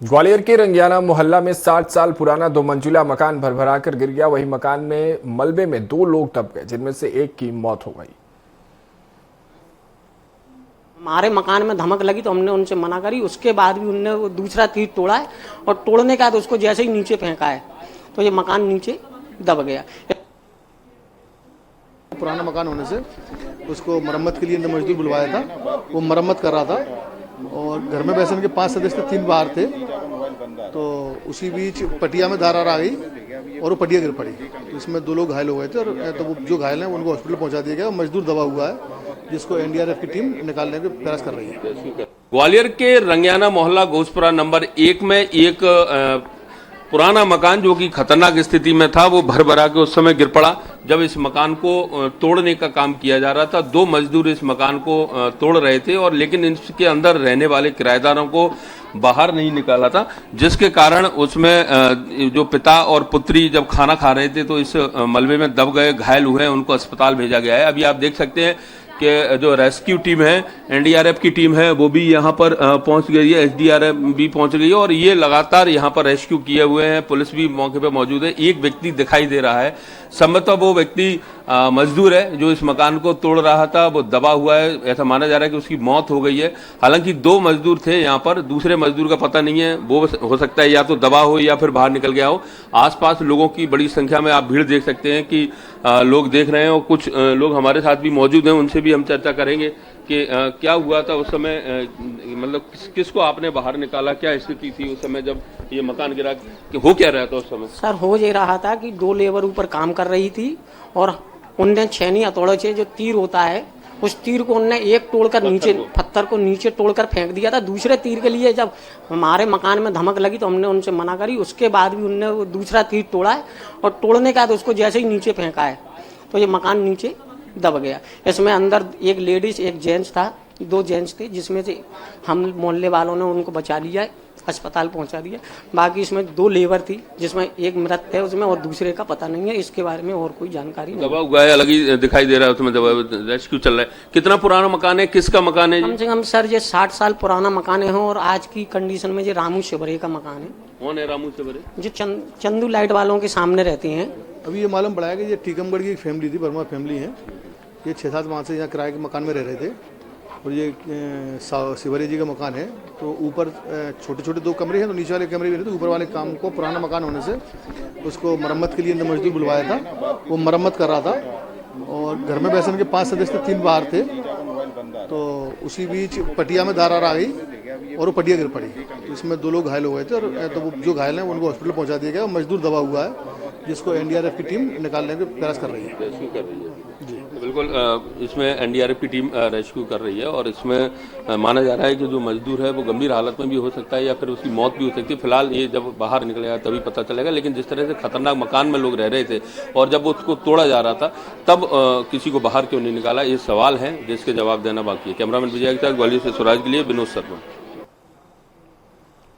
ग्वालियर के रंगियाना मोहल्ला में 60 साल पुराना 2 मंजिला मकान भरभराकर गिर गया। वहीं मकान में मलबे में 2 लोग दब गए, जिनमें से एक की मौत हो गई। हमारे मकान में धमक लगी तो हमने उनसे मना करी, उसके बाद भी उनने वो दूसरा तीर तोड़ा है और तोड़ने के बाद उसको जैसे ही नीचे फेंका है तो ये मकान नीचे दब गया। पुराना मकान होने से उसको मरम्मत के लिए मजदूर बुलवाया था, वो मरम्मत कर रहा था और घर में वैसे उनके 5 सदस्य 3 बाहर थे, तो उसी बीच पटिया में धार आ गई और वो पटिया गिर पड़ी। तो इसमें 2 लोग घायल हो गए थे और तो वो जो घायल हैं उनको हॉस्पिटल पहुंचा दिया गया। मजदूर दबा हुआ है जिसको एनडीआरएफ की टीम निकालने का प्रयास कर रही है। ग्वालियर के रंगियाना मोहल्ला घोषपुरा नंबर 1 में एक पुराना मकान जो कि खतरनाक स्थिति में था वो भर भरा के उस समय गिर पड़ा। जब इस मकान को तोड़ने का काम किया जा रहा था, 2 मजदूर इस मकान को तोड़ रहे थे और लेकिन इसके अंदर रहने वाले किराएदारों को बाहर नहीं निकाला था, जिसके कारण उसमें जो पिता और पुत्री जब खाना खा रहे थे तो इस मलबे में दब गए, घायल हुए, उनको अस्पताल भेजा गया है। अभी आप देख सकते हैं कि जो रेस्क्यू टीम है, एनडीआरएफ की टीम है, वो भी यहाँ पर पहुंच गई है, एसडीआरएफ भी पहुंच गई है और ये लगातार यहाँ पर रेस्क्यू किए हुए हैं। पुलिस भी मौके पर मौजूद है। एक व्यक्ति दिखाई दे रहा है, संभवतः वो व्यक्ति मजदूर है जो इस मकान को तोड़ रहा था, वो दबा हुआ है। ऐसा माना जा रहा है कि उसकी मौत हो गई है। हालांकि 2 मजदूर थे यहाँ पर, दूसरे मजदूर का पता नहीं है, वो हो सकता है या तो दबा हो या फिर बाहर निकल गया हो। आसपास लोगों की बड़ी संख्या में आप भीड़ देख सकते हैं कि लोग देख रहे हैं और कुछ लोग हमारे साथ भी मौजूद हैं, उनसे भी हम चर्चा करेंगे कि क्या हुआ था उस समय, मतलब किसको आपने बाहर निकाला, क्या स्थिति थी उस समय जब ये मकान गिरा, कि हो क्या रहा था उस समय? सर, हो ये रहा था कि 2 लेबर ऊपर काम कर रही थी और उनने छेनी हथौड़े से जो तीर होता है उस तीर को उनने एक तोड़कर नीचे, पत्थर को नीचे तोड़कर फेंक दिया था। दूसरे तीर के लिए जब हमारे मकान में धमक लगी तो हमने उनसे मना करी, उसके बाद भी उनने वो दूसरा तीर तोड़ा है और तोड़ने के बाद उसको जैसे ही नीचे फेंका है तो ये मकान नीचे दब गया। इसमें अंदर एक लेडीज एक जेंट्स था, 2 जेंट्स थे, जिसमें से हम मोहल्ले वालों ने उनको बचा लिया, अस्पताल पहुंचा दिया। बाकी इसमें 2 लेबर थी, जिसमें एक मृत है उसमें और दूसरे का पता नहीं है। इसके बारे में और कोई जानकारी नहीं। दबा हुआ है, अलग ही दिखाई दे रहा है, उसमें रेस्क्यू चल रहा है। कितना पुराना मकान है, किसका मकान है? कम से कम सर ये 60 साल पुराना मकान है और आज की कंडीशन में ये रामू शिवरे का मकान है। कौन है रामू शिवरे? जो चंदू लाइट वालों के सामने रहते हैं। अभी ये मालूम पड़ा है कि ये टीकमगढ़ की एक फैमिली थी, वर्मा फैमिली है। ये 6-7 माह से यहाँ किराए के मकान में रह रहे थे और ये शिवरे जी का मकान है। तो ऊपर छोटे छोटे 2 कमरे हैं, तो नीचे वाले कमरे भी नहीं, तो ऊपर वाले काम को पुराना मकान होने से उसको मरम्मत के लिए मजदूर बुलवाया था, वो मरम्मत कर रहा था और घर में वैसे उनके 5 सदस्य 3 बाहर थे, तो उसी बीच पटिया में धार आ गई और वो पटिया गिर पड़ी। तो इसमें 2 लोग घायल हो गए थे और तो वो जो घायल हैं उनको हॉस्पिटल पहुंचा दिया गया। मजदूर दबा हुआ है जिसको एनडीआरएफ की टीम निकालने का प्रयास कर रही है। तो बिल्कुल इसमें एनडीआरएफ की टीम रेस्क्यू कर रही है और इसमें माना जा रहा है कि जो मजदूर है वो गंभीर हालत में भी हो सकता है या फिर उसकी मौत भी हो सकती है। फिलहाल ये जब बाहर निकलेगा तभी पता चलेगा, लेकिन जिस तरह से खतरनाक मकान में लोग रह रहे थे और जब उसको तोड़ा जा रहा था तब किसी को बाहर क्यों नहीं निकाला, ये सवाल है जिसके जवाब देना बाकी है। कैमरामैन विजय के साथ ग्वालियर से स्वराज के लिए विनोद शर्मा।